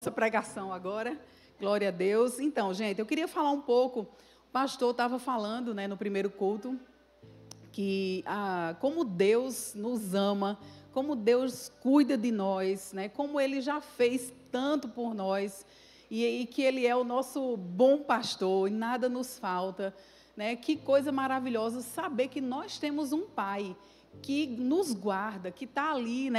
Essa pregação agora, glória a Deus. Então, gente, eu queria falar um pouco, o pastor estava falando, no primeiro culto, que como Deus nos ama, como Deus cuida de nós, como Ele já fez tanto por nós, e que Ele é o nosso bom pastor, e nada nos falta, que coisa maravilhosa saber que nós temos um Pai que nos guarda, que está ali,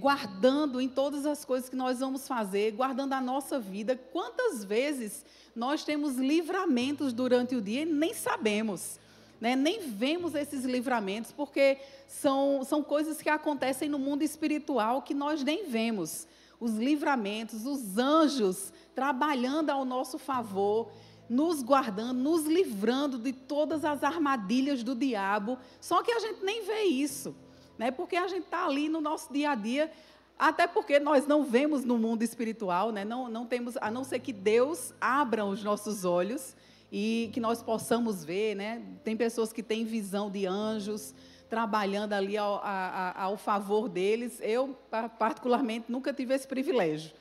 guardando em todas as coisas que nós vamos fazer, guardando a nossa vida. Quantas vezes nós temos livramentos durante o dia e nem sabemos, nem vemos esses livramentos, porque são coisas que acontecem no mundo espiritual que nós nem vemos. Os livramentos, os anjos trabalhando ao nosso favor, nos guardando, nos livrando de todas as armadilhas do diabo, só que a gente nem vê isso. Porque a gente está ali no nosso dia a dia, até porque nós não vemos no mundo espiritual, não temos, a não ser que Deus abra os nossos olhos e que nós possamos ver, Tem pessoas que têm visão de anjos trabalhando ali ao favor deles. Eu, particularmente, nunca tive esse privilégio,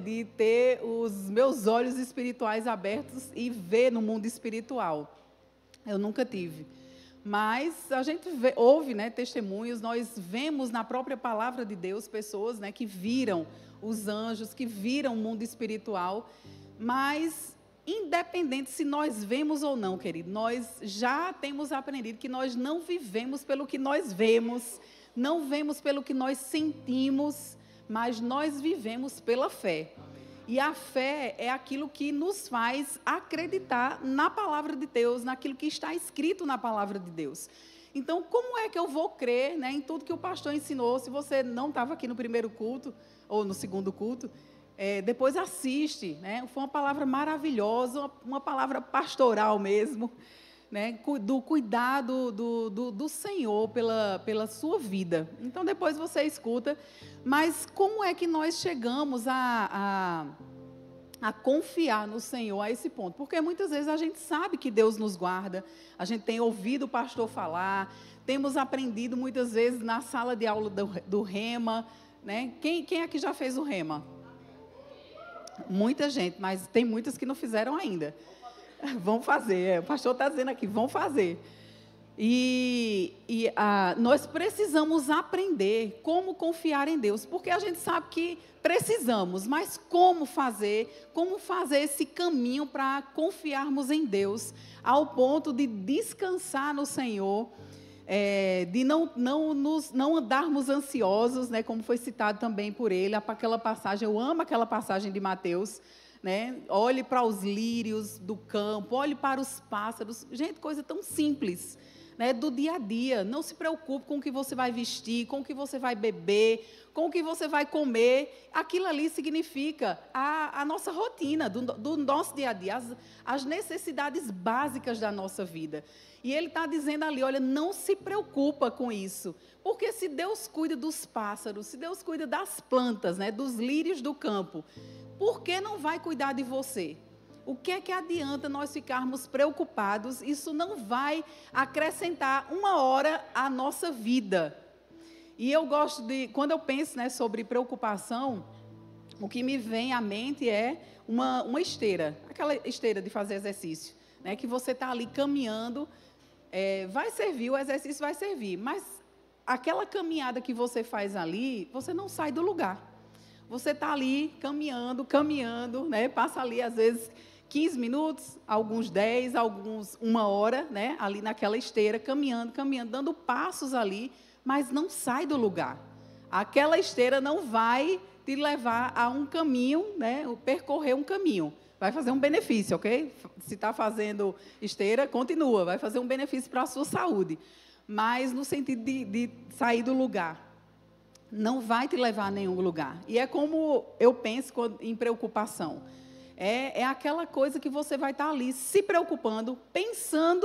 de ter os meus olhos espirituais abertos e ver no mundo espiritual. Eu nunca tive. Mas a gente ouve, testemunhos, nós vemos na própria palavra de Deus pessoas, que viram os anjos, que viram o mundo espiritual. Mas, independente se nós vemos ou não, querido, nós já temos aprendido que nós não vivemos pelo que nós vemos, não vemos pelo que nós sentimos, mas nós vivemos pela fé. E a fé é aquilo que nos faz acreditar na palavra de Deus, naquilo que está escrito na palavra de Deus. Então, como é que eu vou crer, em tudo que o pastor ensinou? Se você não estava aqui no primeiro culto, ou no segundo culto, depois assiste. Foi uma palavra maravilhosa, uma palavra pastoral mesmo, do cuidado do Senhor pela sua vida. Então, depois você escuta. Mas como é que nós chegamos a confiar no Senhor a esse ponto? Porque muitas vezes a gente sabe que Deus nos guarda, a gente tem ouvido o pastor falar, temos aprendido muitas vezes na sala de aula do Rema, Quem aqui já fez o Rema? Muita gente, mas tem muitas que não fizeram ainda. Vão fazer, o pastor está dizendo aqui, vão fazer. Nós precisamos aprender como confiar em Deus, porque a gente sabe que precisamos, mas como fazer esse caminho para confiarmos em Deus, ao ponto de descansar no Senhor, de não andarmos ansiosos, como foi citado também por ele, aquela passagem, eu amo aquela passagem de Mateus, olhe para os lírios do campo, olhe para os pássaros, gente, coisa tão simples, do dia a dia. Não se preocupe com o que você vai vestir, com o que você vai beber, com o que você vai comer. Aquilo ali significa a nossa rotina, do nosso dia a dia, as necessidades básicas da nossa vida. E ele está dizendo ali, olha, não se preocupa com isso, porque se Deus cuida dos pássaros, se Deus cuida das plantas, dos lírios do campo, por que não vai cuidar de você? O que é que adianta nós ficarmos preocupados? Isso não vai acrescentar uma hora à nossa vida. E eu gosto quando eu penso, sobre preocupação, o que me vem à mente é uma esteira, aquela esteira de fazer exercício, que você está ali caminhando, vai servir, o exercício vai servir, mas aquela caminhada que você faz ali, você não sai do lugar. Você está ali caminhando, passa ali às vezes 15 minutos, alguns 10, alguns 1 hora, ali naquela esteira, caminhando, dando passos ali, mas não sai do lugar. Aquela esteira não vai te levar a um caminho, percorrer um caminho. Vai fazer um benefício, ok? Se está fazendo esteira, continua, vai fazer um benefício para a sua saúde. Mas no sentido de sair do lugar. Não vai te levar a nenhum lugar. E é como eu penso em preocupação. É aquela coisa que você vai estar ali se preocupando, pensando,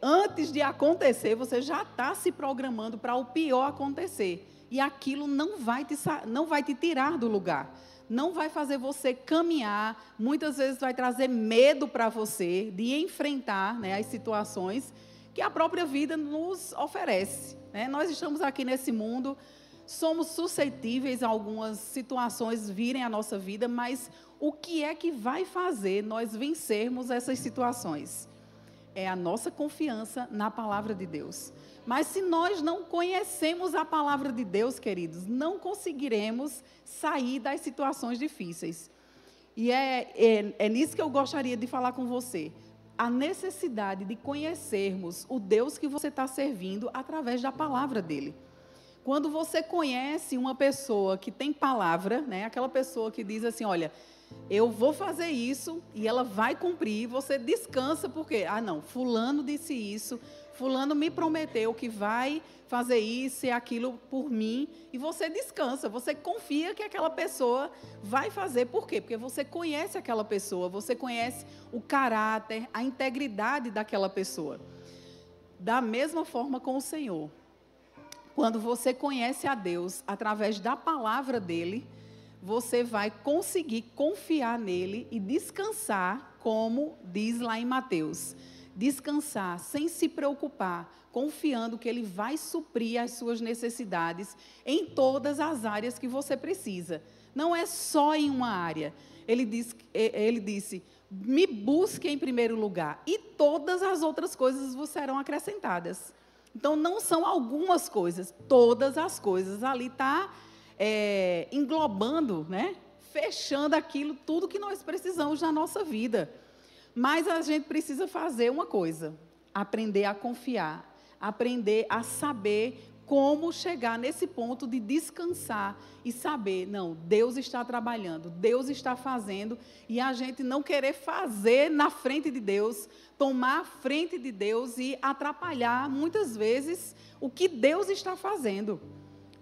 antes de acontecer, você já está se programando para o pior acontecer. E aquilo não vai te tirar do lugar. Não vai fazer você caminhar, muitas vezes vai trazer medo para você de enfrentar, as situações que a própria vida nos oferece. Nós estamos aqui nesse mundo somos suscetíveis a algumas situações virem à nossa vida, mas o que é que vai fazer nós vencermos essas situações? É a nossa confiança na palavra de Deus. Mas se nós não conhecemos a palavra de Deus, queridos, não conseguiremos sair das situações difíceis. E é nisso que eu gostaria de falar com você. A necessidade de conhecermos o Deus que você está servindo através da palavra dele. Quando você conhece uma pessoa que tem palavra, né, aquela pessoa que diz assim, olha, eu vou fazer isso e ela vai cumprir, você descansa porque, não, fulano disse isso, fulano me prometeu que vai fazer isso e aquilo por mim, e você descansa, você confia que aquela pessoa vai fazer. Por quê? Porque você conhece aquela pessoa, você conhece o caráter, a integridade daquela pessoa. Da mesma forma com o Senhor. Quando você conhece a Deus através da palavra dele, você vai conseguir confiar nele e descansar, como diz lá em Mateus. Descansar sem se preocupar, confiando que ele vai suprir as suas necessidades em todas as áreas que você precisa. Não é só em uma área. Ele disse, me busque em primeiro lugar e todas as outras coisas vos serão acrescentadas. Então, não são algumas coisas, todas as coisas. Ali está englobando, né? Fechando aquilo, tudo que nós precisamos na nossa vida. Mas a gente precisa fazer uma coisa, aprender a confiar, aprender a saber como chegar nesse ponto de descansar e saber, não, Deus está trabalhando, Deus está fazendo, e a gente não querer fazer na frente de Deus, tomar a frente de Deus e atrapalhar, muitas vezes, o que Deus está fazendo.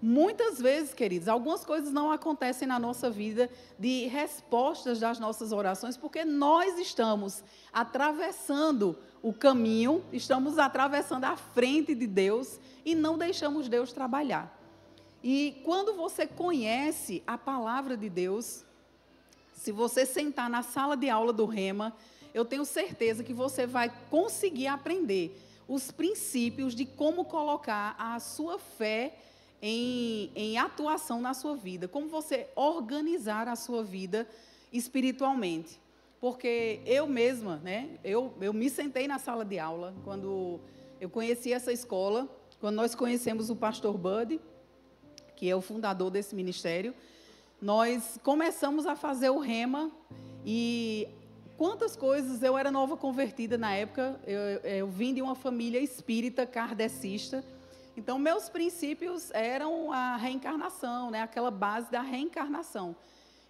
Muitas vezes, queridos, algumas coisas não acontecem na nossa vida de respostas das nossas orações, porque nós estamos atravessando o caminho, estamos atravessando a frente de Deus e não deixamos Deus trabalhar. E quando você conhece a palavra de Deus, se você sentar na sala de aula do Rema, eu tenho certeza que você vai conseguir aprender os princípios de como colocar a sua fé em atuação na sua vida, como você organizar a sua vida espiritualmente. Porque eu mesma, né, eu me sentei na sala de aula, quando eu conheci essa escola, quando nós conhecemos o pastor Bud, que é o fundador desse ministério, nós começamos a fazer o Rema, e quantas coisas, eu era nova convertida na época, eu vim de uma família espírita kardecista. Então, meus princípios eram a reencarnação, né? Aquela base da reencarnação.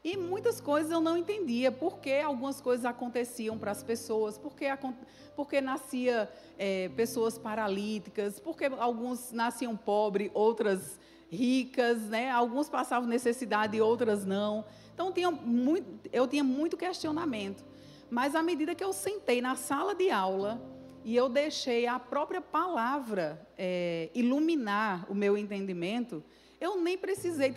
E muitas coisas eu não entendia, por que algumas coisas aconteciam para as pessoas, porque nascia pessoas paralíticas, porque alguns nasciam pobres, outras ricas, né? Alguns passavam necessidade e outras não. Então, eu tinha muito questionamento. Mas, à medida que eu sentei na sala de aula, e eu deixei a própria palavra iluminar o meu entendimento, eu nem precisei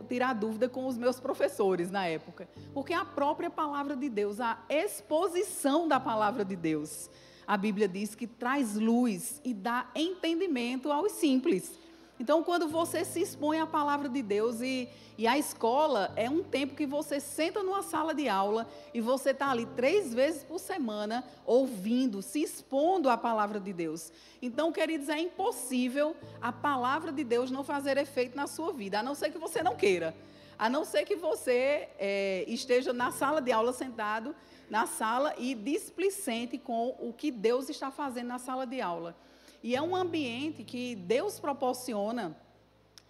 tirar dúvida com os meus professores na época, porque a própria palavra de Deus, a exposição da palavra de Deus, a Bíblia diz que traz luz e dá entendimento aos simples. Então, quando você se expõe à palavra de Deus, e a escola é um tempo que você senta numa sala de aula e você está ali 3 vezes por semana ouvindo, se expondo à palavra de Deus. Então, queridos, é impossível a palavra de Deus não fazer efeito na sua vida, a não ser que você não queira, a não ser que você esteja na sala de aula sentado, na sala e displicente com o que Deus está fazendo na sala de aula. E é um ambiente que Deus proporciona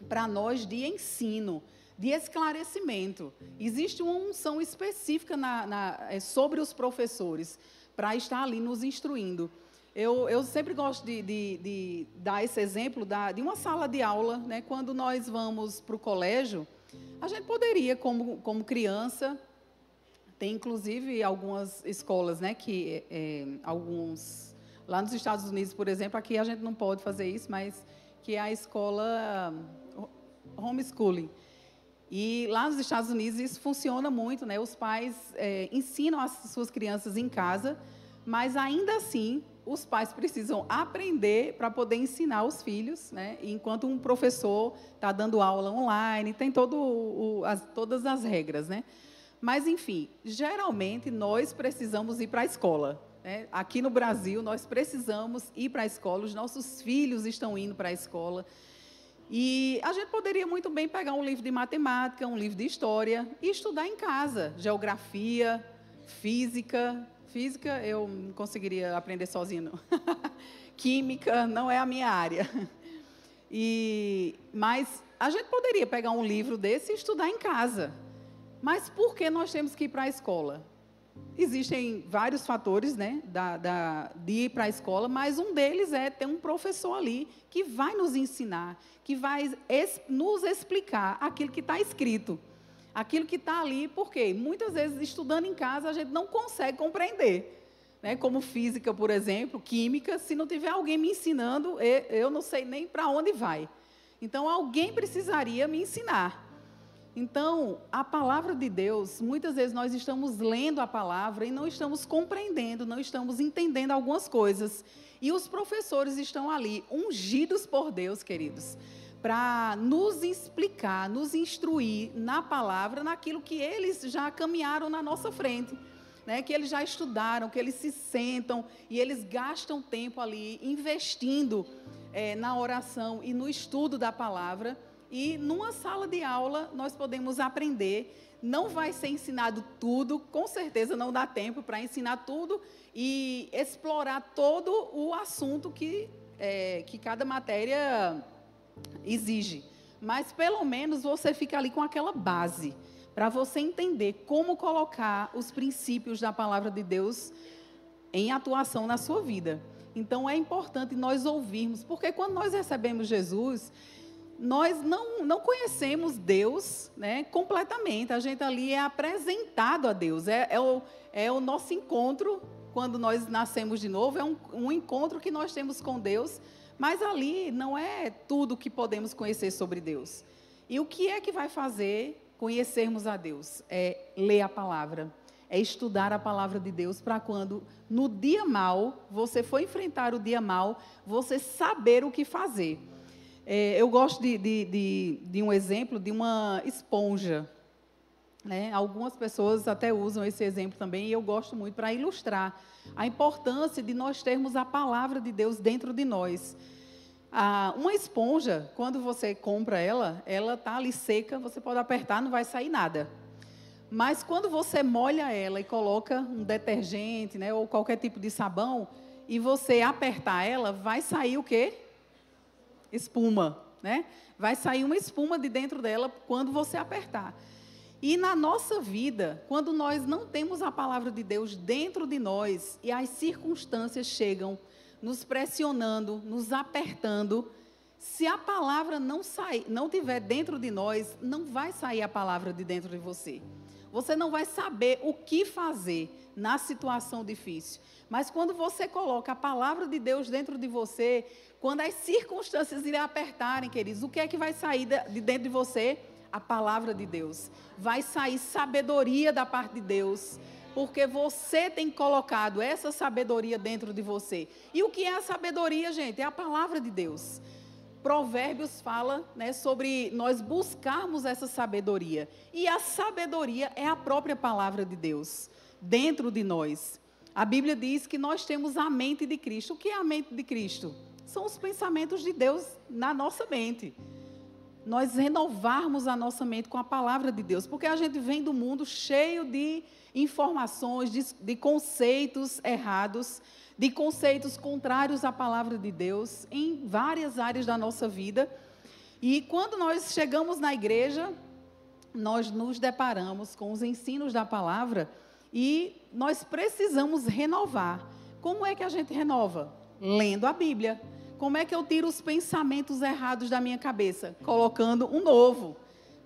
para nós de ensino, de esclarecimento. Existe uma unção específica sobre os professores, para estar ali nos instruindo. Eu sempre gosto de dar esse exemplo de uma sala de aula, né? Quando nós vamos para o colégio, a gente poderia, como criança, tem inclusive algumas escolas, né, que alguns... Lá nos Estados Unidos, por exemplo, aqui a gente não pode fazer isso, mas que é a escola homeschooling. E lá nos Estados Unidos isso funciona muito, né? Os pais ensinam as suas crianças em casa, mas ainda assim os pais precisam aprender para poder ensinar os filhos, né? Enquanto um professor está dando aula online, tem todas as regras, né? Mas, enfim, geralmente nós precisamos ir para a escola, né? Aqui no Brasil, nós precisamos ir para a escola, os nossos filhos estão indo para a escola. E a gente poderia muito bem pegar um livro de matemática, um livro de história e estudar em casa, geografia, física. Física eu não conseguiria aprender sozinha, não. Química não é a minha área. Mas a gente poderia pegar um livro desse e estudar em casa. Mas por que nós temos que ir para a escola? Existem vários fatores, né, de ir para a escola, mas um deles é ter um professor ali que vai nos ensinar, que vai nos explicar aquilo que está escrito, aquilo que está ali, porque muitas vezes, estudando em casa, a gente não consegue compreender, né, como física, por exemplo, química, se não tiver alguém me ensinando, eu não sei nem para onde vai. Então, alguém precisaria me ensinar. Então, a palavra de Deus, muitas vezes nós estamos lendo a palavra e não estamos compreendendo, não estamos entendendo algumas coisas. E os professores estão ali, ungidos por Deus, queridos, para nos explicar, nos instruir na palavra, naquilo que eles já caminharam na nossa frente, né? Que eles já estudaram, que eles se sentam e eles gastam tempo ali investindo na oração e no estudo da palavra. E numa sala de aula nós podemos aprender, não vai ser ensinado tudo, com certeza não dá tempo para ensinar tudo e explorar todo o assunto que cada matéria exige. Mas pelo menos você fica ali com aquela base, para você entender como colocar os princípios da palavra de Deus em atuação na sua vida. Então é importante nós ouvirmos, porque quando nós recebemos Jesus, nós não conhecemos Deus, né, completamente. A gente ali é apresentado a Deus. É o nosso encontro, quando nós nascemos de novo, é um encontro que nós temos com Deus, mas ali não é tudo que podemos conhecer sobre Deus. E o que é que vai fazer conhecermos a Deus? É ler a palavra, é estudar a palavra de Deus, para quando, no dia mau, você for enfrentar o dia mau, você saber o que fazer. Eu gosto de um exemplo de uma esponja, né? Algumas pessoas até usam esse exemplo também, e eu gosto muito para ilustrar a importância de nós termos a palavra de Deus dentro de nós. Uma esponja, quando você compra ela está ali seca, você pode apertar, não vai sair nada. Mas quando você molha ela e coloca um detergente, né, ou qualquer tipo de sabão, e você apertar ela, vai sair o quê? Espuma, né? Vai sair uma espuma de dentro dela quando você apertar. E na nossa vida, quando nós não temos a palavra de Deus dentro de nós e as circunstâncias chegam nos pressionando, nos apertando, se a palavra não tiver dentro de nós, não vai sair a palavra de dentro de você. Você não vai saber o que fazer na situação difícil. Mas quando você coloca a palavra de Deus dentro de você, quando as circunstâncias irem apertarem, queridos, o que é que vai sair de dentro de você? A palavra de Deus. Vai sair sabedoria da parte de Deus, porque você tem colocado essa sabedoria dentro de você. E o que é a sabedoria, gente? É a palavra de Deus. Provérbios fala, né, sobre nós buscarmos essa sabedoria. E a sabedoria é a própria palavra de Deus dentro de nós. A Bíblia diz que nós temos a mente de Cristo. O que é a mente de Cristo? São os pensamentos de Deus na nossa mente. Nós renovarmos a nossa mente com a palavra de Deus, porque a gente vem do mundo cheio de informações, de conceitos errados, de conceitos contrários à palavra de Deus, em várias áreas da nossa vida. E quando nós chegamos na igreja, nós nos deparamos com os ensinos da palavra e nós precisamos renovar. Como é que a gente renova? Lendo a Bíblia. Como é que eu tiro os pensamentos errados da minha cabeça? Colocando um novo,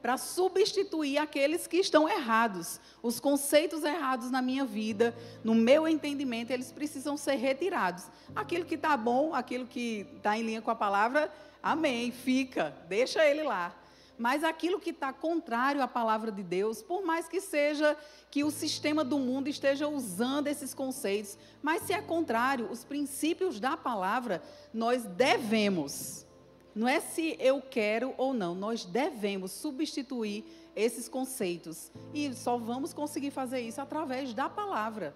para substituir aqueles que estão errados. Os conceitos errados na minha vida, no meu entendimento, eles precisam ser retirados. Aquilo que está bom, aquilo que está em linha com a palavra, amém, fica, deixa ele lá. Mas aquilo que está contrário à palavra de Deus, por mais que seja que o sistema do mundo esteja usando esses conceitos, mas se é contrário, os princípios da palavra, nós devemos, não é se eu quero ou não, nós devemos substituir esses conceitos. E só vamos conseguir fazer isso através da palavra.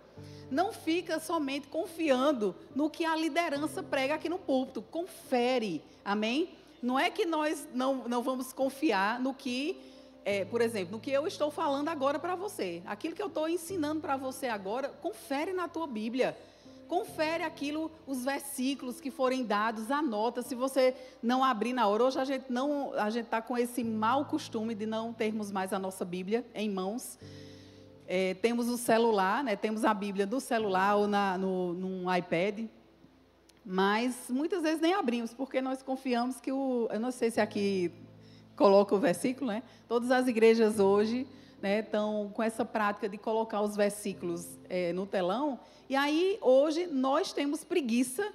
Não fica somente confiando no que a liderança prega aqui no púlpito. Confere, amém? Não é que nós não vamos confiar no que, por exemplo, no que eu estou falando agora para você. Aquilo que eu estou ensinando para você agora, confere na tua Bíblia. Confere aquilo, os versículos que forem dados, anota. Se você não abrir na hora, hoje a gente está com esse mau costume de não termos mais a nossa Bíblia em mãos. Temos o celular, né? Temos a Bíblia no celular ou num iPad, mas muitas vezes nem abrimos, porque nós confiamos que eu não sei se aqui coloca o versículo, né? Todas as igrejas hoje, né, estão com essa prática de colocar os versículos no telão, e aí hoje nós temos preguiça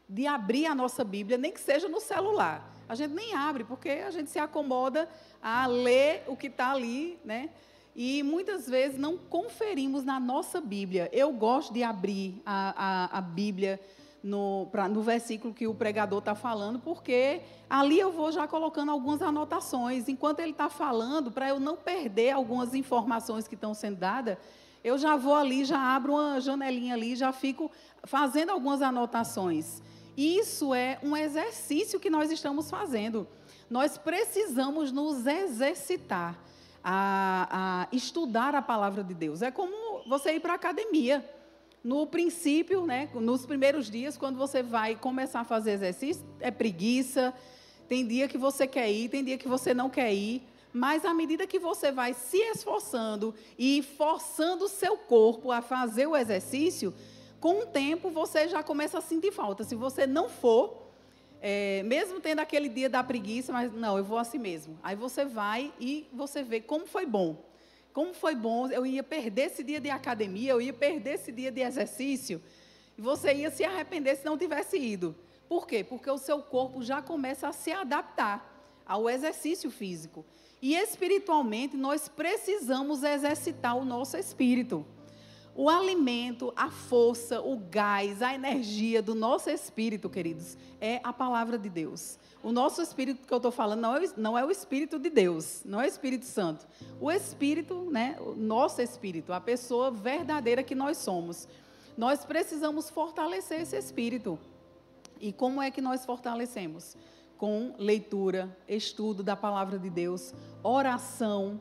de abrir a nossa Bíblia, nem que seja no celular. A gente nem abre, porque a gente se acomoda a ler o que está ali, né? E muitas vezes não conferimos na nossa Bíblia. Eu gosto de abrir a Bíblia no versículo que o pregador está falando, porque ali eu vou já colocando algumas anotações. Enquanto ele está falando, para eu não perder algumas informações que estão sendo dadas, eu já vou ali, já abro uma janelinha ali, já fico fazendo algumas anotações. Isso é um exercício que nós estamos fazendo. Nós precisamos nos exercitar a estudar a palavra de Deus. É como você ir para a academia. No princípio, né, nos primeiros dias, quando você vai começar a fazer exercício, é preguiça, tem dia que você quer ir, tem dia que você não quer ir, mas à medida que você vai se esforçando e forçando o seu corpo a fazer o exercício, com o tempo você já começa a sentir falta. Se você não for, mesmo tendo aquele dia da preguiça, mas não, eu vou assim mesmo. Aí você vai e você vê como foi bom. Como foi bom, eu ia perder esse dia de academia, eu ia perder esse dia de exercício, e você ia se arrepender se não tivesse ido. Por quê? Porque o seu corpo já começa a se adaptar ao exercício físico. E espiritualmente, nós precisamos exercitar o nosso espírito. O alimento, a força, o gás, a energia do nosso espírito, queridos, é a palavra de Deus. O nosso espírito que eu estou falando não é o Espírito de Deus, não é o Espírito Santo. O Espírito, né, o nosso Espírito, a pessoa verdadeira que nós somos. Nós precisamos fortalecer esse Espírito. E como é que nós fortalecemos? Com leitura, estudo da palavra de Deus, oração,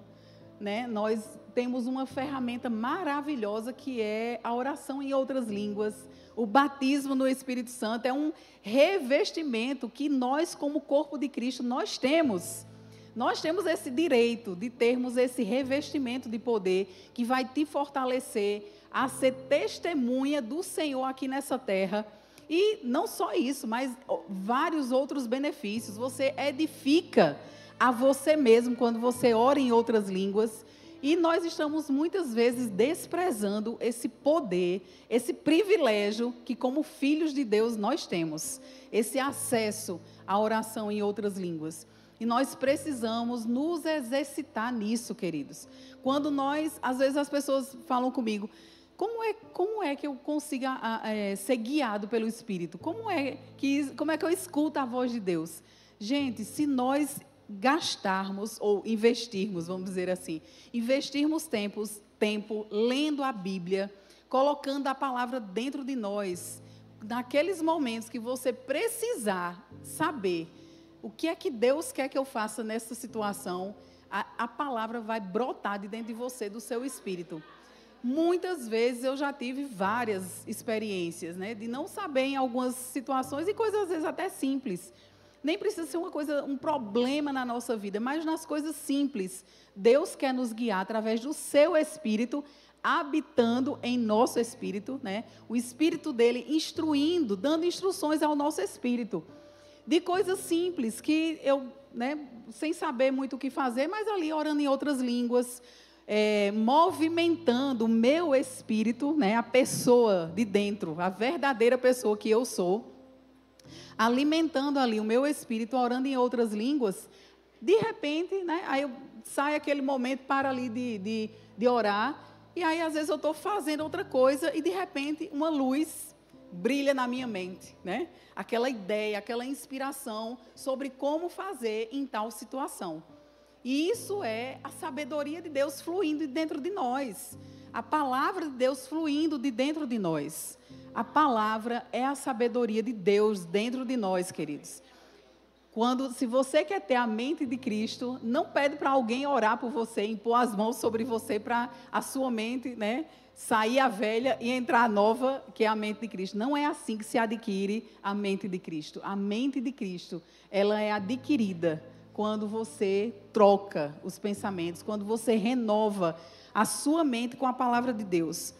né? Nós temos uma ferramenta maravilhosa que é a oração em outras línguas. O batismo no Espírito Santo é um revestimento que nós, como corpo de Cristo, nós temos. Nós temos esse direito de termos esse revestimento de poder que vai te fortalecer a ser testemunha do Senhor aqui nessa terra. E não só isso, mas vários outros benefícios. Você edifica a você mesmo quando você ora em outras línguas. E nós estamos muitas vezes desprezando esse poder, esse privilégio que como filhos de Deus nós temos. Esse acesso à oração em outras línguas. E nós precisamos nos exercitar nisso, queridos. Quando às vezes as pessoas falam comigo, como é que eu consiga ser guiado pelo Espírito? Como é que eu escuto a voz de Deus? Gente, se nós gastarmos ou investirmos, vamos dizer assim, investirmos tempo lendo a Bíblia, colocando a palavra dentro de nós, naqueles momentos que você precisar saber o que é que Deus quer que eu faça nessa situação, a palavra vai brotar de dentro de você, do seu espírito. Muitas vezes eu já tive várias experiências, né, de não saber em algumas situações e coisas às vezes até simples. Nem precisa ser um problema na nossa vida, mas nas coisas simples. Deus quer nos guiar através do seu Espírito, habitando em nosso espírito, né? O Espírito dele instruindo, dando instruções ao nosso espírito. De coisas simples que eu, né, sem saber muito o que fazer, mas ali orando em outras línguas, movimentando o meu espírito, né, a pessoa de dentro, a verdadeira pessoa que eu sou, alimentando ali o meu espírito, orando em outras línguas, De repente, né, aí sai aquele momento, para ali de orar, e aí às vezes eu estou fazendo outra coisa, e de repente uma luz brilha na minha mente, né? Aquela ideia, aquela inspiração sobre como fazer em tal situação. E isso é a sabedoria de Deus fluindo de dentro de nós. A palavra de Deus fluindo de dentro de nós. A palavra é a sabedoria de Deus dentro de nós, queridos. Se você quer ter a mente de Cristo, não pede para alguém orar por você, impor as mãos sobre você para a sua mente, né, sair a velha e entrar a nova, que é a mente de Cristo. Não é assim que se adquire a mente de Cristo. A mente de Cristo, ela é adquirida quando você troca os pensamentos, quando você renova a sua mente com a palavra de Deus.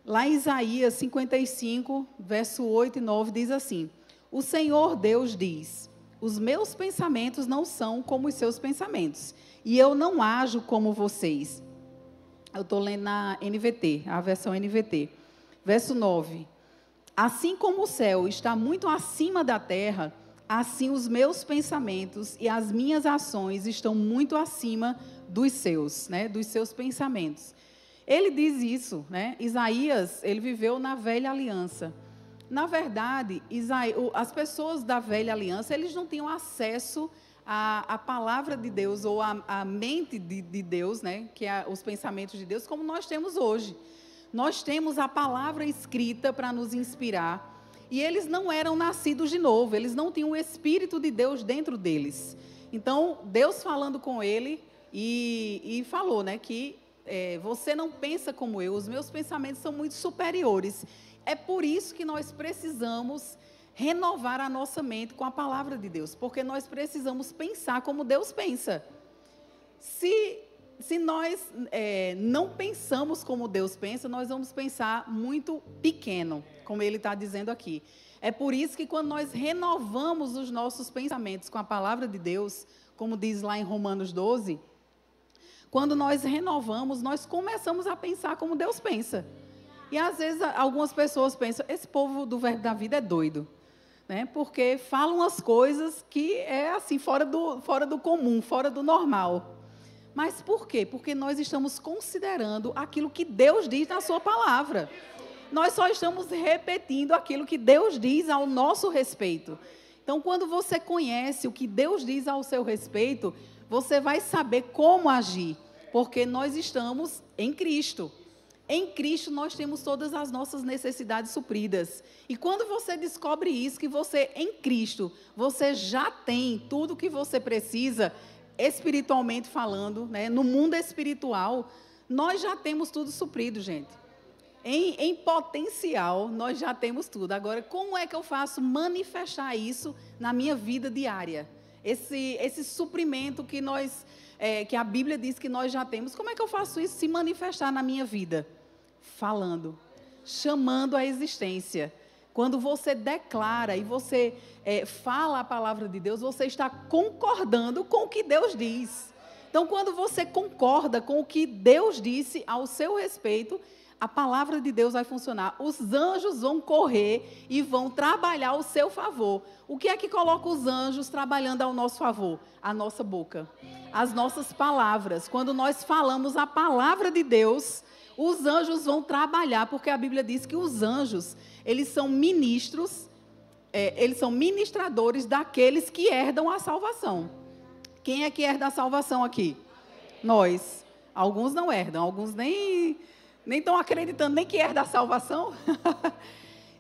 Lá em Isaías 55, verso 8 e 9, diz assim: o Senhor Deus diz: os meus pensamentos não são como os seus pensamentos, e eu não ajo como vocês. Eu estou lendo na NVT, a versão NVT. Verso 9. Assim como o céu está muito acima da terra, assim os meus pensamentos e as minhas ações estão muito acima dos seus, né, dos seus pensamentos. Ele diz isso, né? Isaías, ele viveu na velha aliança. Na verdade, as pessoas da velha aliança, eles não tinham acesso à palavra de Deus ou à mente de Deus, né? Que é os pensamentos de Deus, como nós temos hoje. Nós temos a palavra escrita para nos inspirar. E eles não eram nascidos de novo, eles não tinham o Espírito de Deus dentro deles. Então, Deus falando com ele e falou, né, que você não pensa como eu, os meus pensamentos são muito superiores. É por isso que nós precisamos renovar a nossa mente com a palavra de Deus, porque nós precisamos pensar como Deus pensa. Se nós não pensamos como Deus pensa, nós vamos pensar muito pequeno, como ele está dizendo aqui. É por isso que quando nós renovamos os nossos pensamentos com a palavra de Deus, como diz lá em Romanos 12, quando nós renovamos, nós começamos a pensar como Deus pensa. E às vezes algumas pessoas pensam, esse povo do Verbo da Vida é doido, né? Porque falam as coisas que é assim, fora do comum, fora do normal. Mas por quê? Porque nós estamos considerando aquilo que Deus diz na sua palavra. Nós só estamos repetindo aquilo que Deus diz ao nosso respeito. Então, quando você conhece o que Deus diz ao seu respeito, você vai saber como agir, porque nós estamos em Cristo. Em Cristo nós temos todas as nossas necessidades supridas. E quando você descobre isso, que você em Cristo, você já tem tudo o que você precisa, espiritualmente falando, né? No mundo espiritual, nós já temos tudo suprido, gente. Em potencial, nós já temos tudo. Agora, como é que eu faço manifestar isso na minha vida diária? Esse suprimento que a Bíblia diz que nós já temos, como é que eu faço isso se manifestar na minha vida? Falando, chamando a existência. Quando você declara e você fala a palavra de Deus, você está concordando com o que Deus diz. Então, quando você concorda com o que Deus disse ao seu respeito, a palavra de Deus vai funcionar. Os anjos vão correr e vão trabalhar ao seu favor. O que é que coloca os anjos trabalhando ao nosso favor? A nossa boca, as nossas palavras. Quando nós falamos a palavra de Deus, os anjos vão trabalhar, porque a Bíblia diz que os anjos, eles são ministros, eles são ministradores daqueles que herdam a salvação. Quem é que herda a salvação aqui? Nós. Alguns não herdam, alguns nem estão acreditando nem que herda a salvação.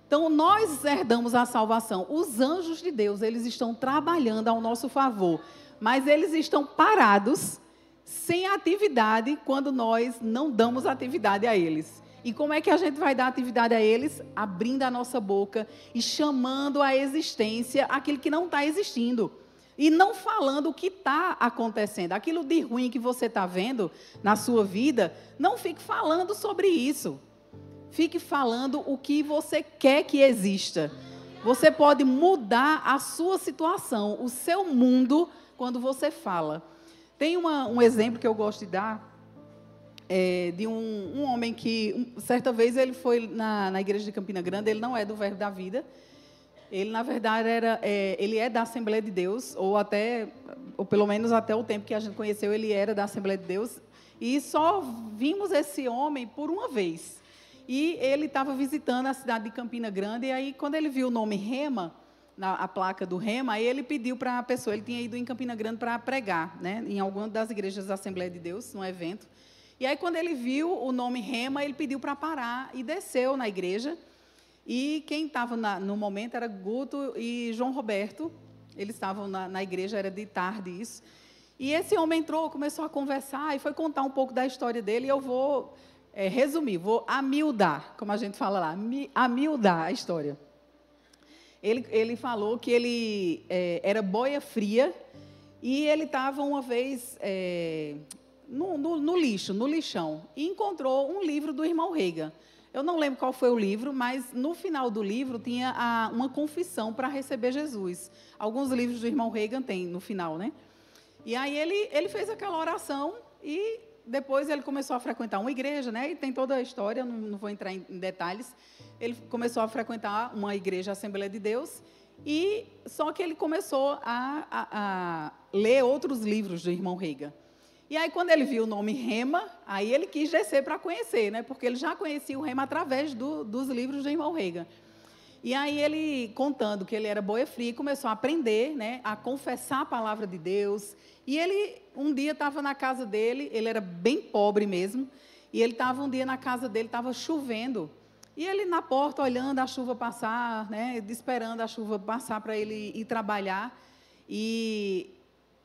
Então, nós herdamos a salvação. Os anjos de Deus, eles estão trabalhando ao nosso favor, mas eles estão parados, sem atividade, quando nós não damos atividade a eles. E como é que a gente vai dar atividade a eles? Abrindo a nossa boca e chamando à existência aquilo que não está existindo. E não falando o que está acontecendo. Aquilo de ruim que você está vendo na sua vida, não fique falando sobre isso. Fique falando o que você quer que exista. Você pode mudar a sua situação, o seu mundo, quando você fala. Tem um exemplo que eu gosto de dar, de um homem que, certa vez, ele foi na igreja de Campina Grande, ele não é do Verbo da Vida, Ele, na verdade, ele é da Assembleia de Deus, ou pelo menos até o tempo que a gente conheceu, ele era da Assembleia de Deus. E só vimos esse homem por uma vez. E ele estava visitando a cidade de Campina Grande, e aí, quando ele viu o nome Rema, a placa do Rema, aí ele pediu para a pessoa, ele tinha ido em Campina Grande para pregar, né, em alguma das igrejas da Assembleia de Deus, num evento. E aí, quando ele viu o nome Rema, ele pediu para parar e desceu na igreja. E quem estava no momento era Guto e João Roberto. Eles estavam na igreja, era de tarde isso. E esse homem entrou, começou a conversar e foi contar um pouco da história dele. E eu vou resumir, vou amildar, como a gente fala lá, amildar a história. Ele falou que ele era boia fria e ele estava uma vez no lixo, no lixão, e encontrou um livro do irmão Reagan. Eu não lembro qual foi o livro, mas no final do livro tinha uma confissão para receber Jesus. Alguns livros do irmão Reagan tem no final, né? E aí ele fez aquela oração e depois ele começou a frequentar uma igreja, né? E tem toda a história, não vou entrar em detalhes. Ele começou a frequentar uma igreja Assembleia de Deus, e só que ele começou a ler outros livros do irmão Reagan. E aí, quando ele viu o nome Rema, aí ele quis descer para conhecer, né? Porque ele já conhecia o Rema através dos livros do irmão Reagan. E aí ele, contando que ele era boia fria, começou a aprender, né, a confessar a palavra de Deus. E ele, um dia, estava na casa dele, ele era bem pobre mesmo, e ele estava um dia na casa dele, estava chovendo. E ele na porta, olhando a chuva passar, né, esperando a chuva passar para ele ir trabalhar. E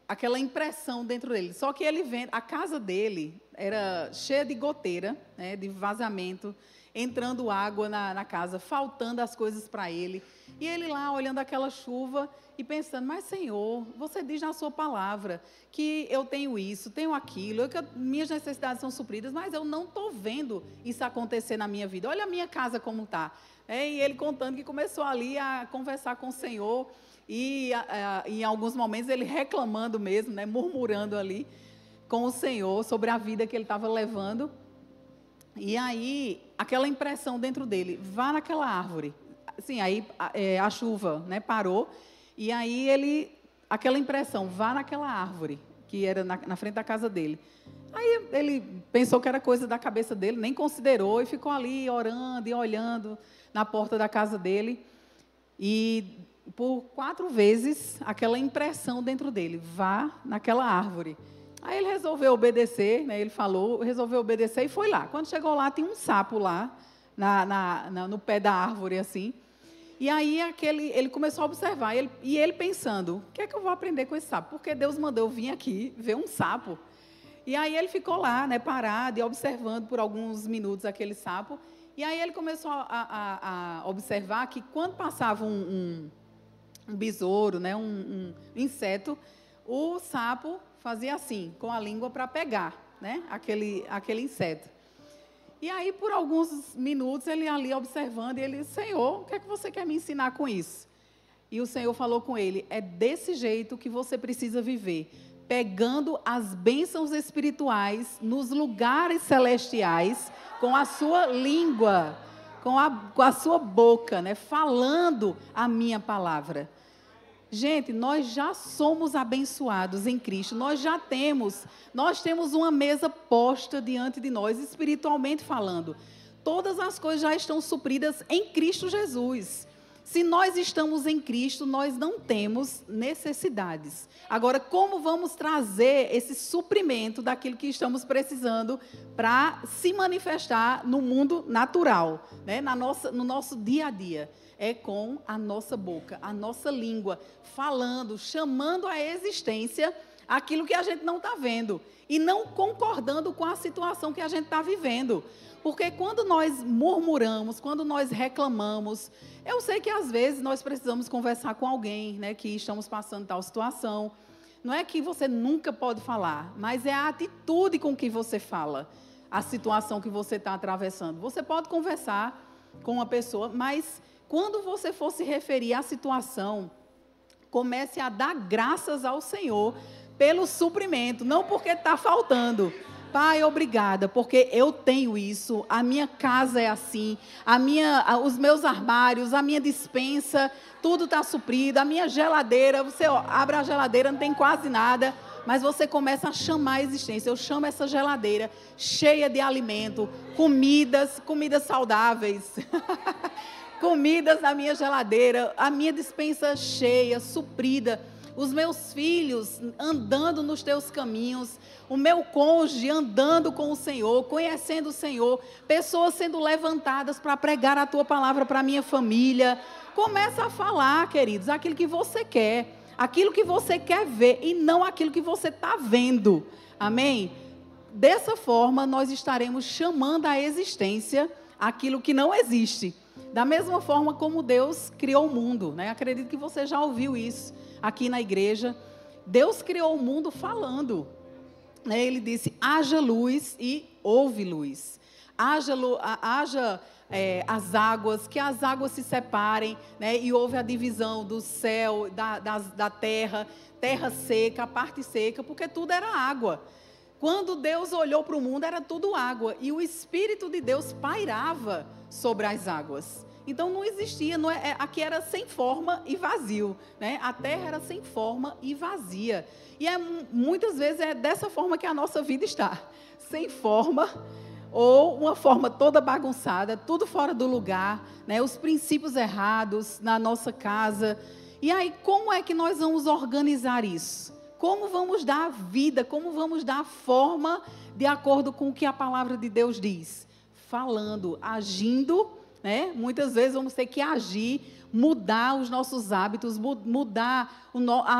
aquela impressão dentro dele. Só que ele vendo, a casa dele era cheia de goteira, né, de vazamento, entrando água na casa, faltando as coisas para ele. E ele lá olhando aquela chuva e pensando, mas Senhor, você diz na sua palavra que eu tenho isso, tenho aquilo, que minhas necessidades são supridas, mas eu não estou vendo isso acontecer na minha vida. Olha a minha casa como está. E ele contando que começou ali a conversar com o Senhor. E em alguns momentos ele reclamando mesmo, né, murmurando ali com o Senhor sobre a vida que ele estava levando. E aí, aquela impressão dentro dele, vá naquela árvore. Assim, aí a chuva, né, parou, e aí aquela impressão, vá naquela árvore, que era na frente da casa dele. Aí ele pensou que era coisa da cabeça dele, nem considerou, e ficou ali orando e olhando na porta da casa dele. E por 4 vezes, aquela impressão dentro dele, vá naquela árvore. Aí ele resolveu obedecer, né, ele falou, resolveu obedecer e foi lá. Quando chegou lá, tinha um sapo lá, no pé da árvore, assim. E aí ele começou a observar, e ele pensando, o que é que eu vou aprender com esse sapo? Porque Deus mandou eu vir aqui ver um sapo. E aí ele ficou lá, né, parado e observando por alguns minutos aquele sapo. E aí ele começou a observar que quando passava um besouro, né, um inseto, o sapo fazia assim, com a língua para pegar, né, aquele inseto. E aí, por alguns minutos, ele ali observando, e ele disse, Senhor, o que é que você quer me ensinar com isso? E o Senhor falou com ele, é desse jeito que você precisa viver, pegando as bênçãos espirituais nos lugares celestiais, com a sua língua, com a sua boca, né, falando a minha palavra. Gente, nós já somos abençoados em Cristo, nós temos uma mesa posta diante de nós, espiritualmente falando. Todas as coisas já estão supridas em Cristo Jesus. Se nós estamos em Cristo, nós não temos necessidades. Agora, como vamos trazer esse suprimento daquilo que estamos precisando para se manifestar no mundo natural, né? No nosso dia a dia? É com a nossa boca, a nossa língua, falando, chamando à existência aquilo que a gente não está vendo e não concordando com a situação que a gente está vivendo. Porque quando nós murmuramos, quando nós reclamamos, eu sei que às vezes nós precisamos conversar com alguém, né, que estamos passando tal situação. Não é que você nunca pode falar, mas é a atitude com que você fala, a situação que você está atravessando. Você pode conversar com uma pessoa, mas quando você for se referir à situação, comece a dar graças ao Senhor pelo suprimento, não porque está faltando, Pai, obrigada, porque eu tenho isso, a minha casa é assim, os meus armários, a minha despensa, tudo está suprido, a minha geladeira, você abre a geladeira, não tem quase nada, mas você começa a chamar a existência. Eu chamo essa geladeira cheia de alimento, comidas saudáveis, comidas na minha geladeira, a minha despensa cheia, suprida, os meus filhos andando nos teus caminhos, o meu cônjuge andando com o Senhor, conhecendo o Senhor, pessoas sendo levantadas para pregar a tua palavra para a minha família. Começa a falar, queridos, aquilo que você quer ver e não aquilo que você está vendo. Amém? Dessa forma, nós estaremos chamando à existência aquilo que não existe. Da mesma forma como Deus criou o mundo, né? Acredito que você já ouviu isso aqui na igreja. Deus criou o mundo falando, né? Ele disse, haja luz e houve luz. Haja as águas, que as águas se separem, né? E houve a divisão do céu, da terra, terra seca, a parte seca, porque tudo era água. Quando Deus olhou para o mundo, era tudo água, e o Espírito de Deus pairava sobre as águas. Então não existia, aqui era sem forma e vazio, né? A terra era sem forma e vazia. E muitas vezes é dessa forma que a nossa vida está, sem forma, ou uma forma toda bagunçada, tudo fora do lugar, né? Os princípios errados na nossa casa. E aí, como é que nós vamos organizar isso? Como vamos dar vida, como vamos dar forma de acordo com o que a palavra de Deus diz? Falando, agindo, né? Muitas vezes vamos ter que agir, mudar os nossos hábitos, mudar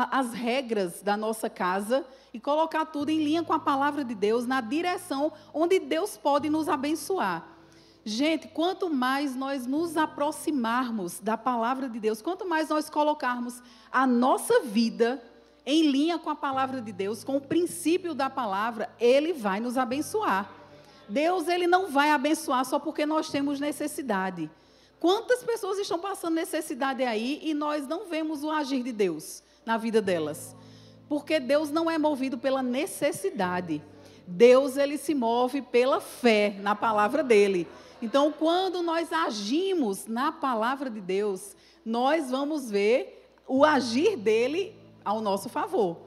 as regras da nossa casa e colocar tudo em linha com a palavra de Deus, na direção onde Deus pode nos abençoar. Gente, quanto mais nós nos aproximarmos da palavra de Deus, quanto mais nós colocarmos a nossa vida em linha com a palavra de Deus, com o princípio da palavra, Ele vai nos abençoar. Deus, Ele não vai abençoar só porque nós temos necessidade. Quantas pessoas estão passando necessidade aí e nós não vemos o agir de Deus na vida delas? Porque Deus não é movido pela necessidade. Deus, Ele se move pela fé na palavra dEle. Então, quando nós agimos na palavra de Deus, nós vamos ver o agir dEle ao nosso favor.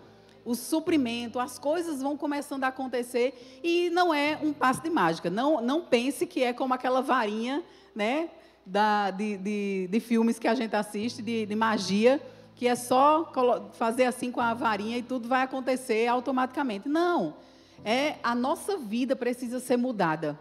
O suprimento, as coisas vão começando a acontecer e não é um passe de mágica. Não pense que é como aquela varinha, né, de filmes que a gente assiste, de magia, que é só fazer assim com a varinha e tudo vai acontecer automaticamente. Não, a nossa vida precisa ser mudada.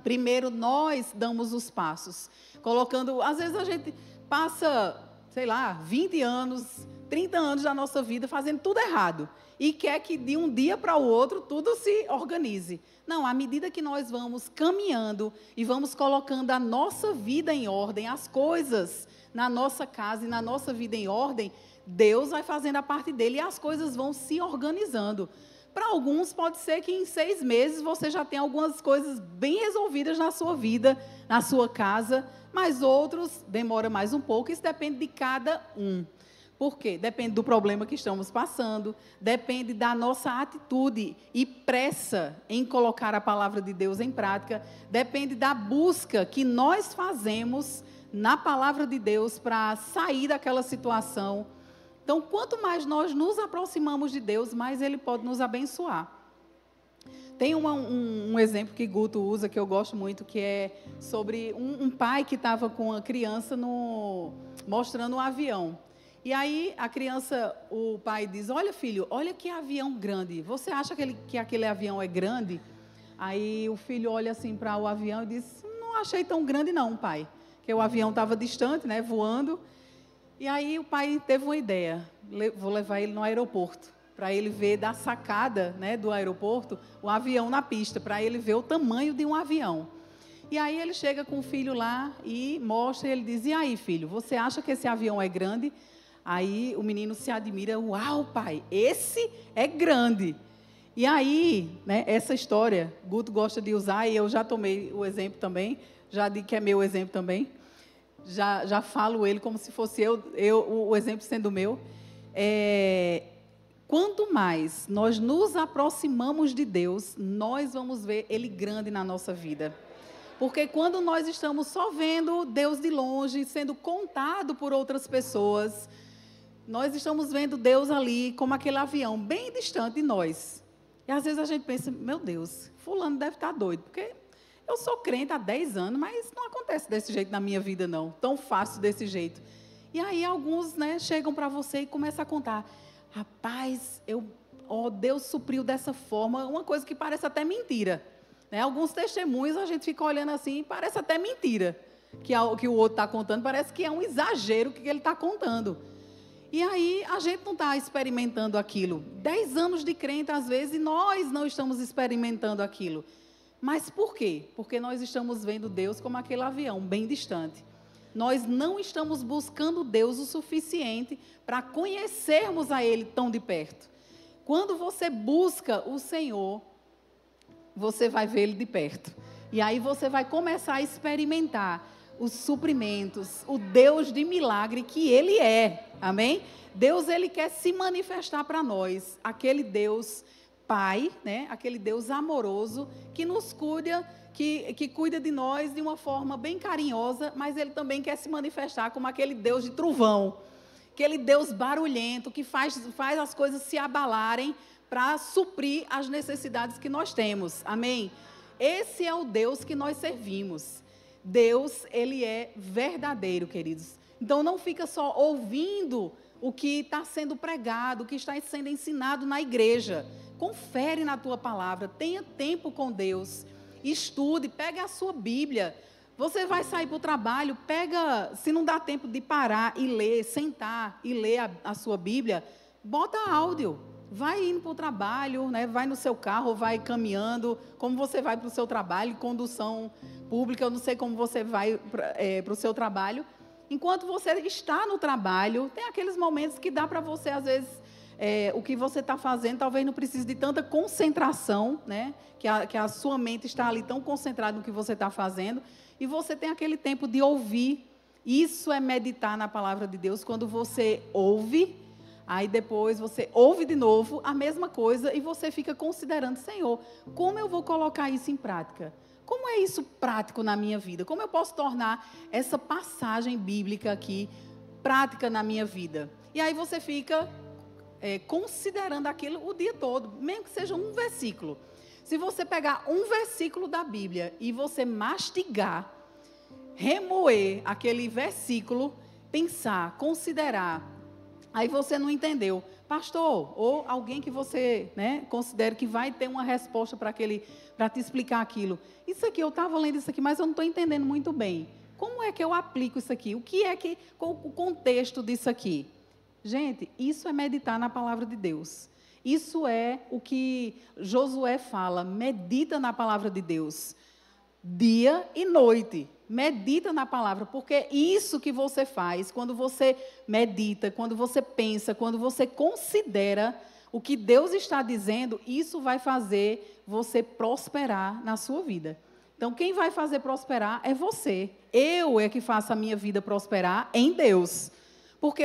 Primeiro, nós damos os passos, colocando, às vezes a gente passa, sei lá, 20 anos, 30 anos da nossa vida fazendo tudo errado e quer que de um dia para o outro tudo se organize. Não, à medida que nós vamos caminhando e vamos colocando a nossa vida em ordem, as coisas na nossa casa e na nossa vida em ordem, Deus vai fazendo a parte dele e as coisas vão se organizando. Para alguns pode ser que em 6 meses você já tenha algumas coisas bem resolvidas na sua vida, na sua casa, mas outros demora mais um pouco, isso depende de cada um. Por quê? Depende do problema que estamos passando, depende da nossa atitude e pressa em colocar a palavra de Deus em prática, depende da busca que nós fazemos na palavra de Deus para sair daquela situação. Então, quanto mais nós nos aproximamos de Deus, mais Ele pode nos abençoar. Tem um exemplo que Guto usa, que eu gosto muito, que é sobre um pai que estava com a criança mostrando um avião. E aí a criança, o pai diz, olha filho, olha que avião grande, você acha que aquele avião é grande? Aí o filho olha assim para o avião e diz, não achei tão grande não, pai, porque o avião estava distante, né, voando. E aí o pai teve uma ideia, vou levar ele no aeroporto, para ele ver da sacada, né, do aeroporto, o avião na pista, para ele ver o tamanho de um avião. E aí ele chega com o filho lá e mostra, e ele diz, e aí filho, você acha que esse avião é grande? Aí o menino se admira, uau, pai, esse é grande. E aí, né, essa história, Guto gosta de usar, e eu já tomei o exemplo também, já digo que é meu exemplo também, já falo ele como se fosse eu o exemplo sendo meu. quanto mais nós nos aproximamos de Deus, nós vamos ver Ele grande na nossa vida. Porque quando nós estamos só vendo Deus de longe, sendo contado por outras pessoas, nós estamos vendo Deus ali como aquele avião bem distante de nós. E às vezes a gente pensa, meu Deus, fulano deve estar doido, porque eu sou crente há 10 anos, mas não acontece desse jeito na minha vida não, tão fácil desse jeito. E aí alguns, né, chegam para você e começam a contar, rapaz, Deus supriu dessa forma, uma coisa que parece até mentira. Né? Alguns testemunhos a gente fica olhando assim, parece até mentira que o outro está contando, parece que é um exagero o que ele está contando. E aí a gente não está experimentando aquilo. 10 anos de crente às vezes e nós não estamos experimentando aquilo. Mas por quê? Porque nós estamos vendo Deus como aquele avião bem distante. Nós não estamos buscando Deus o suficiente para conhecermos a Ele tão de perto. Quando você busca o Senhor, você vai ver Ele de perto. E aí você vai começar a experimentar os suprimentos, o Deus de milagre que Ele é. Amém? Deus, Ele quer se manifestar para nós. Aquele Deus Pai, né? Aquele Deus amoroso que nos cuida, que cuida de nós de uma forma bem carinhosa, mas Ele também quer se manifestar como aquele Deus de trovão. Aquele Deus barulhento que faz as coisas se abalarem para suprir as necessidades que nós temos. Amém? Esse é o Deus que nós servimos. Deus, Ele é verdadeiro, queridos. Então, não fica só ouvindo o que está sendo pregado, o que está sendo ensinado na igreja. Confere na tua palavra, tenha tempo com Deus. Estude, pegue a sua Bíblia. Você vai sair para o trabalho, se não dá tempo de parar e ler, sentar e ler a sua Bíblia, bota áudio. Vai indo para o trabalho, né? Vai no seu carro, vai caminhando, como você vai para o seu trabalho, condução pública, eu não sei como você vai para o seu trabalho. Enquanto você está no trabalho, tem aqueles momentos que dá para você, às vezes, o que você está fazendo, talvez não precise de tanta concentração, né? Que a sua mente está ali tão concentrada no que você está fazendo, e você tem aquele tempo de ouvir. Isso é meditar na palavra de Deus, quando você ouve. Aí depois você ouve de novo a mesma coisa e você fica considerando, Senhor, como eu vou colocar isso em prática? Como é isso prático na minha vida? Como eu posso tornar essa passagem bíblica aqui prática na minha vida? E aí você fica considerando aquilo o dia todo, mesmo que seja um versículo. Se você pegar um versículo da Bíblia e você mastigar, remoer aquele versículo, pensar, considerar, aí você não entendeu, pastor, ou alguém que você, né, considere que vai ter uma resposta para te explicar aquilo. Isso aqui, eu estava lendo isso aqui, mas eu não estou entendendo muito bem. Como é que eu aplico isso aqui? Qual o contexto disso aqui? Gente, isso é meditar na palavra de Deus. Isso é o que Josué fala, medita na palavra de Deus. Dia e noite. Medita na palavra, porque isso que você faz, quando você medita, quando você pensa, quando você considera o que Deus está dizendo, isso vai fazer você prosperar na sua vida. Então, quem vai fazer prosperar é você. Eu é que faço a minha vida prosperar em Deus. Porque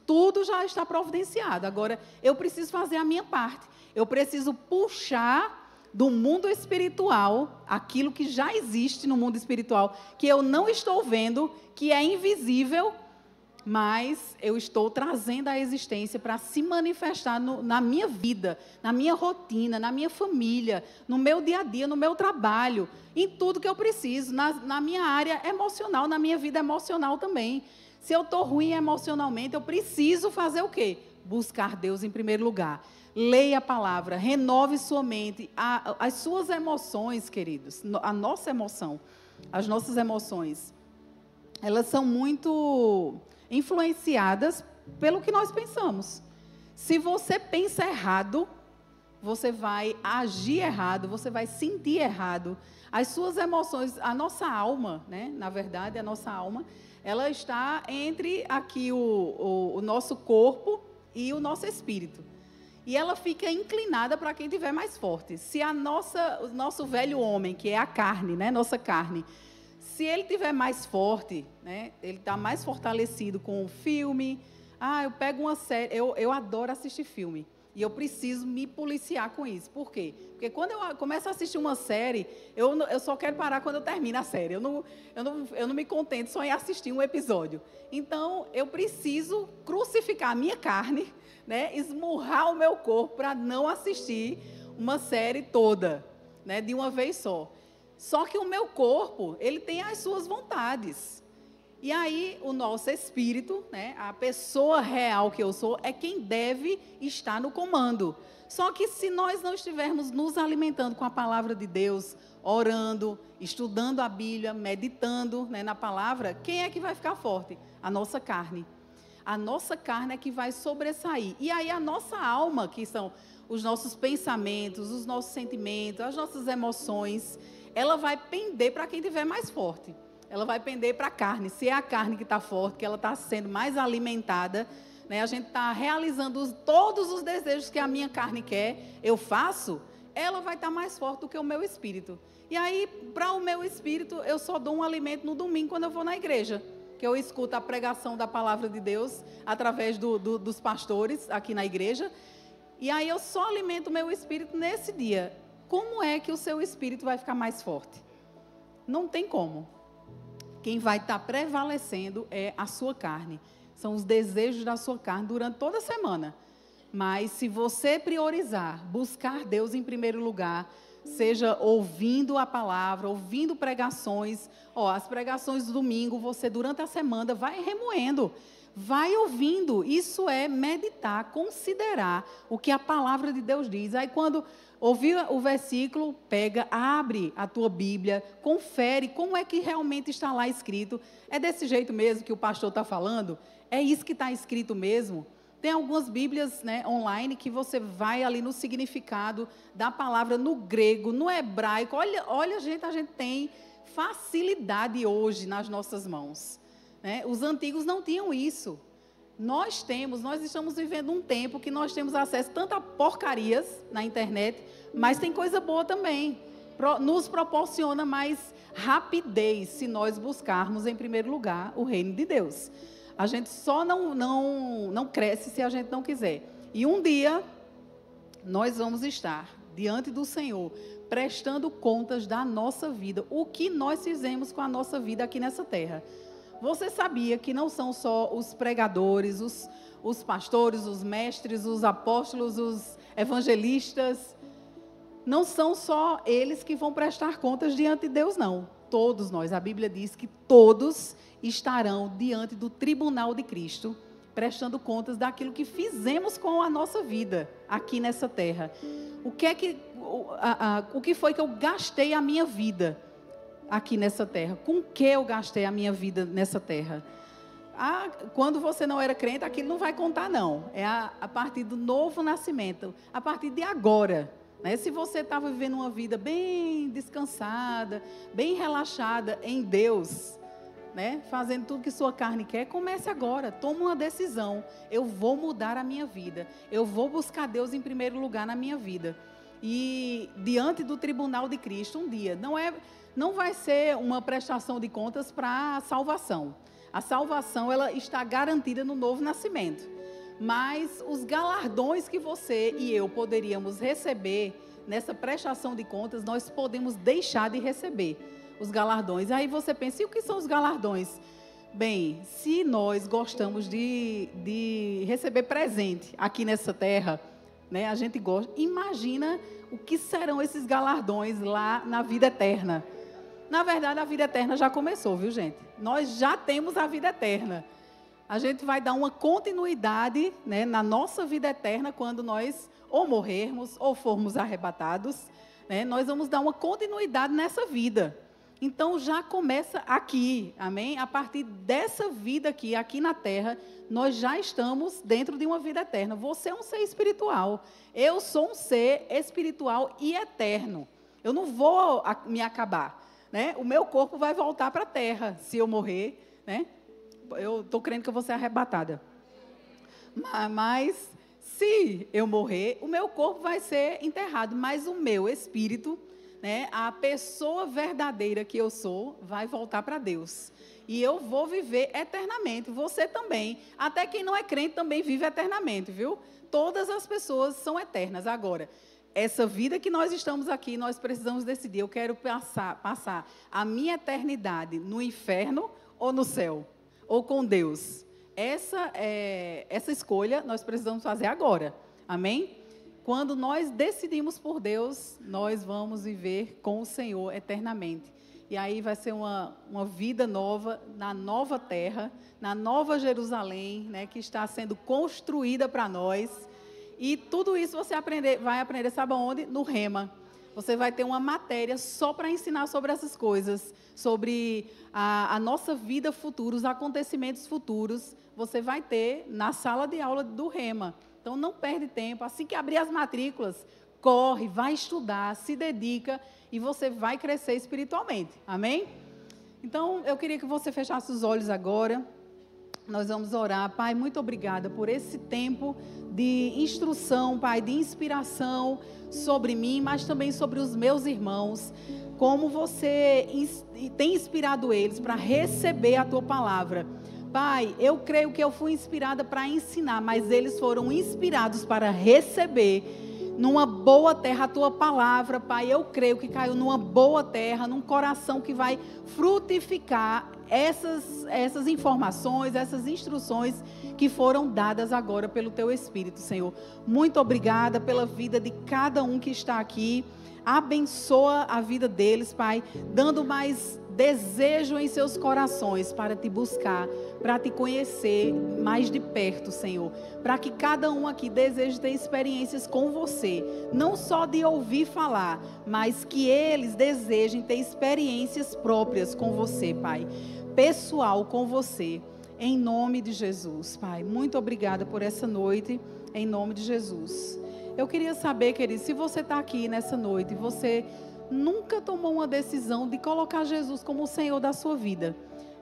tudo já está providenciado. Agora, eu preciso fazer a minha parte. Eu preciso puxar do mundo espiritual, aquilo que já existe no mundo espiritual, que eu não estou vendo, que é invisível, mas eu estou trazendo à existência para se manifestar na minha vida, na minha rotina, na minha família, no meu dia a dia, no meu trabalho, em tudo que eu preciso, na minha área emocional, na minha vida emocional também. Se eu estou ruim emocionalmente, eu preciso fazer o quê? Buscar Deus em primeiro lugar. Leia a palavra, renove sua mente. As suas emoções, queridos, a nossa emoção, as nossas emoções, elas são muito influenciadas pelo que nós pensamos. Se você pensa errado, você vai agir errado, você vai sentir errado. As suas emoções, a nossa alma, né? Na verdade, a nossa alma, ela está entre aqui o nosso corpo e o nosso espírito. E ela fica inclinada para quem tiver mais forte. Se o nosso velho homem, que é a carne, né, nossa carne, se ele tiver mais forte, né, ele está mais fortalecido com o filme. Eu pego uma série, eu adoro assistir filme. E eu preciso me policiar com isso. Por quê? Porque quando eu começo a assistir uma série, eu só quero parar quando eu termino a série. Eu não me contento só em assistir um episódio. Então, eu preciso crucificar a minha carne, né, esmurrar o meu corpo para não assistir uma série toda, né, de uma vez só. Só que o meu corpo, ele tem as suas vontades. E aí, o nosso espírito, né, a pessoa real que eu sou, é quem deve estar no comando. Só que se nós não estivermos nos alimentando com a palavra de Deus, orando, estudando a Bíblia, meditando, né, na palavra, quem é que vai ficar forte? A nossa carne. A nossa carne é que vai sobressair. E aí a nossa alma, que são os nossos pensamentos, os nossos sentimentos, as nossas emoções, ela vai pender para quem tiver mais forte. Ela vai pender para a carne. Se é a carne que está forte, que ela está sendo mais alimentada, né, a gente está realizando todos os desejos que a minha carne quer, eu faço, ela vai estar mais forte do que o meu espírito. E aí, para o meu espírito, eu só dou um alimento no domingo quando eu vou na igreja, que eu escuto a pregação da palavra de Deus através dos pastores aqui na igreja. E aí eu só alimento o meu espírito nesse dia. Como é que o seu espírito vai ficar mais forte? Não tem como. Quem vai estar prevalecendo é a sua carne. São os desejos da sua carne durante toda a semana. Mas se você priorizar, buscar Deus em primeiro lugar, seja ouvindo a palavra, ouvindo pregações, as pregações do domingo, você durante a semana vai remoendo, vai ouvindo. Isso é meditar, considerar o que a palavra de Deus diz. Aí quando ouvir o versículo, pega, abre a tua Bíblia, confere como é que realmente está lá escrito. É desse jeito mesmo que o pastor está falando? É isso que está escrito mesmo? Tem algumas Bíblias, né, online que você vai ali no significado da palavra no grego, no hebraico. Olha, gente, a gente tem facilidade hoje nas nossas mãos, né? Os antigos não tinham isso. Nós estamos vivendo um tempo que nós temos acesso tanto a porcarias na internet, mas tem coisa boa também. Nos proporciona mais rapidez se nós buscarmos em primeiro lugar o reino de Deus. A gente só não cresce se a gente não quiser. E um dia nós vamos estar diante do Senhor, prestando contas da nossa vida, o que nós fizemos com a nossa vida aqui nessa terra. Você sabia que não são só os pregadores, os pastores, os mestres, os apóstolos, os evangelistas, não são só eles que vão prestar contas diante de Deus, não. Todos nós, a Bíblia diz que todos estarão diante do tribunal de Cristo, prestando contas daquilo que fizemos com a nossa vida aqui nessa terra. O que foi que eu gastei a minha vida aqui nessa terra? Com que eu gastei a minha vida nessa terra? Quando você não era crente, aquilo não vai contar, não. É a partir do novo nascimento, a partir de agora. Né? Se você estava vivendo uma vida bem descansada, bem relaxada em Deus, né? Fazendo tudo que sua carne quer, comece agora, toma uma decisão. Eu vou mudar a minha vida, eu vou buscar Deus em primeiro lugar na minha vida. E diante do tribunal de Cristo, um dia, não vai ser uma prestação de contas para a salvação. A salvação, ela está garantida no novo nascimento. Mas os galardões que você e eu poderíamos receber nessa prestação de contas, nós podemos deixar de receber os galardões. Aí você pensa, e o que são os galardões? Bem, se nós gostamos de receber presente aqui nessa terra, né, a gente gosta, imagina o que serão esses galardões lá na vida eterna. Na verdade, a vida eterna já começou, viu, gente? Nós já temos a vida eterna. A gente vai dar uma continuidade, né, na nossa vida eterna quando nós ou morrermos ou formos arrebatados, né, nós vamos dar uma continuidade nessa vida. Então, já começa aqui, amém? A partir dessa vida aqui na terra, nós já estamos dentro de uma vida eterna. Você é um ser espiritual. Eu sou um ser espiritual e eterno. Eu não vou me acabar, né? O meu corpo vai voltar para a terra se eu morrer, né? Eu estou crendo que eu vou ser arrebatada. Mas, se eu morrer, o meu corpo vai ser enterrado, mas o meu espírito, né, a pessoa verdadeira que eu sou, vai voltar para Deus. E eu vou viver eternamente, você também. Até quem não é crente também vive eternamente, viu? todas as pessoas são eternas. Agora, essa vida que nós estamos aqui, nós precisamos decidir. Eu quero passar a minha eternidade no inferno ou no céu? Ou com Deus? Essa escolha nós precisamos fazer agora. Amém? Quando nós decidimos por Deus, nós vamos viver com o Senhor eternamente. E aí vai ser uma vida nova, na nova terra, na nova Jerusalém, né, que está sendo construída para nós. E tudo isso você vai aprender, sabe aonde? No Rema. Você vai ter uma matéria só para ensinar sobre essas coisas, sobre a nossa vida futura, os acontecimentos futuros. Você vai ter na sala de aula do Rema. Então, não perde tempo. Assim que abrir as matrículas, corre, vai estudar, se dedica e você vai crescer espiritualmente. Amém? Então, eu queria que você fechasse os olhos agora. Nós vamos orar. Pai, muito obrigada por esse tempo de instrução, Pai, de inspiração sobre mim, mas também sobre os meus irmãos. Como você tem inspirado eles para receber a Tua palavra. Pai, eu creio que eu fui inspirada para ensinar, mas eles foram inspirados para receber numa boa terra a Tua palavra, Pai. Eu creio que caiu numa boa terra, num coração que vai frutificar essas informações, essas instruções que foram dadas agora pelo Teu Espírito, Senhor. Muito obrigada pela vida de cada um que está aqui. Abençoa a vida deles, Pai, dando mais desejo em seus corações para Te buscar, para Te conhecer mais de perto, Senhor. Para que cada um aqui deseje ter experiências com Você, não só de ouvir falar, mas que eles desejem ter experiências próprias com Você, Pai. Pessoal com Você, em nome de Jesus, Pai. Muito obrigada por essa noite, em nome de Jesus. Eu queria saber, querido, se você está aqui nessa noite e você nunca tomou uma decisão de colocar Jesus como o Senhor da sua vida.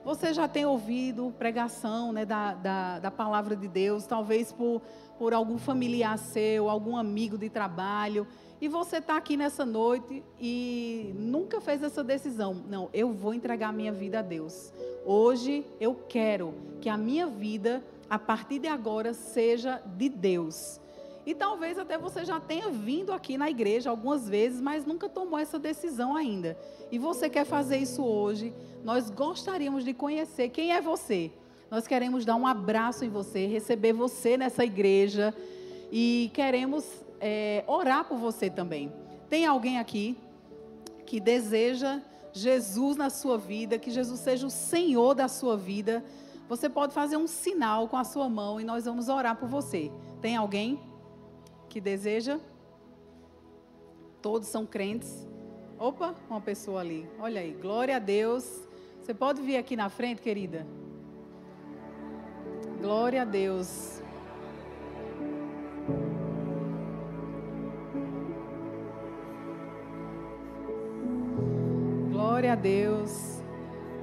Você já tem ouvido pregação, né, da palavra de Deus, talvez por algum familiar seu, algum amigo de trabalho, e você está aqui nessa noite e nunca fez essa decisão. Não, eu vou entregar a minha vida a Deus. Hoje eu quero que a minha vida, a partir de agora, seja de Deus. E talvez até você já tenha vindo aqui na igreja algumas vezes, mas nunca tomou essa decisão ainda. E você quer fazer isso hoje. Nós gostaríamos de conhecer quem é você. Nós queremos dar um abraço em você, receber você nessa igreja. E queremos orar por você também. Tem alguém aqui que deseja Jesus na sua vida, que Jesus seja o Senhor da sua vida? Você pode fazer um sinal com a sua mão e nós vamos orar por você. Tem alguém que deseja? Todos são crentes. Opa, uma pessoa ali. Olha aí, glória a Deus. Você pode vir aqui na frente, querida? Glória a Deus. Glória a Deus.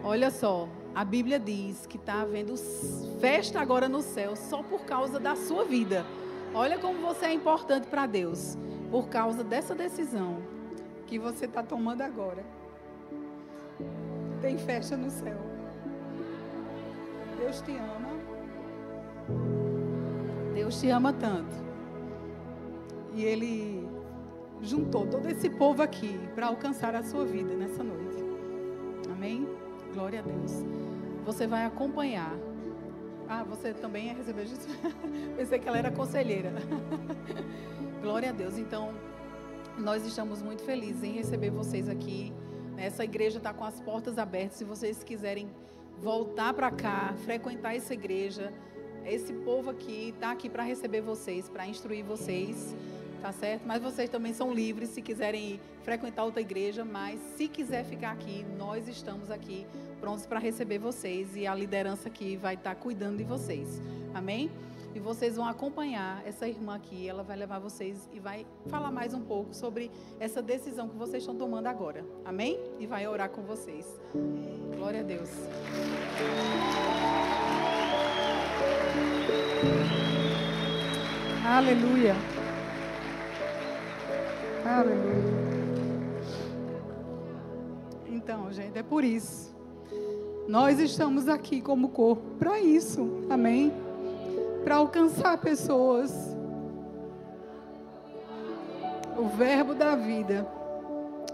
Olha só, a Bíblia diz que está havendo festa agora no céu só por causa da sua vida. Olha como você é importante para Deus, por causa dessa decisão que você está tomando agora. Tem festa no céu. Deus te ama. Deus te ama tanto. E Ele juntou todo esse povo aqui para alcançar a sua vida nessa noite. Amém? Glória a Deus. Você vai acompanhar. Ah, você também recebeu Jesus? Pensei que ela era conselheira. Glória a Deus. Então, nós estamos muito felizes em receber vocês aqui. Essa igreja está com as portas abertas. Se vocês quiserem voltar para cá, frequentar essa igreja, esse povo aqui está aqui para receber vocês, para instruir vocês, tá certo? Mas vocês também são livres se quiserem frequentar outra igreja, mas se quiser ficar aqui, nós estamos aqui prontos para receber vocês e a liderança aqui vai estar cuidando de vocês. Amém? E vocês vão acompanhar essa irmã aqui, ela vai levar vocês e vai falar mais um pouco sobre essa decisão que vocês estão tomando agora. Amém? E vai orar com vocês. Glória a Deus. Aleluia. Aleluia. Então, gente, é por isso. Nós estamos aqui como corpo para isso. Amém? Para alcançar pessoas, O verbo da vida,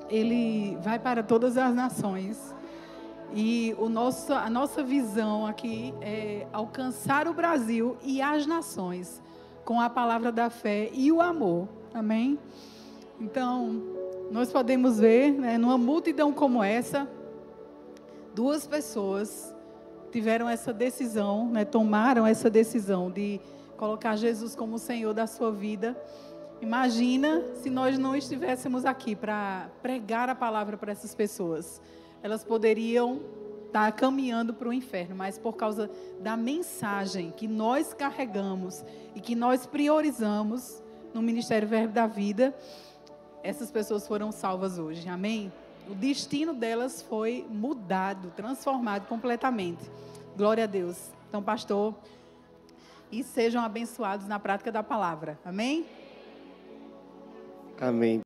ele vai para todas as nações. E a nossa visão aqui é alcançar o Brasil e as nações com a palavra da fé e o amor. Amém? Então, nós podemos ver, né, numa multidão como essa, 2 pessoas tiveram essa decisão, né, tomaram essa decisão de colocar Jesus como o Senhor da sua vida. Imagina se nós não estivéssemos aqui para pregar a palavra para essas pessoas. Elas poderiam estar caminhando para o inferno, mas por causa da mensagem que nós carregamos e que nós priorizamos no Ministério Verbo da Vida, essas pessoas foram salvas hoje. Amém? O destino delas foi mudado, transformado completamente. Glória a Deus. Então, pastor, e sejam abençoados na prática da palavra. Amém? Amém.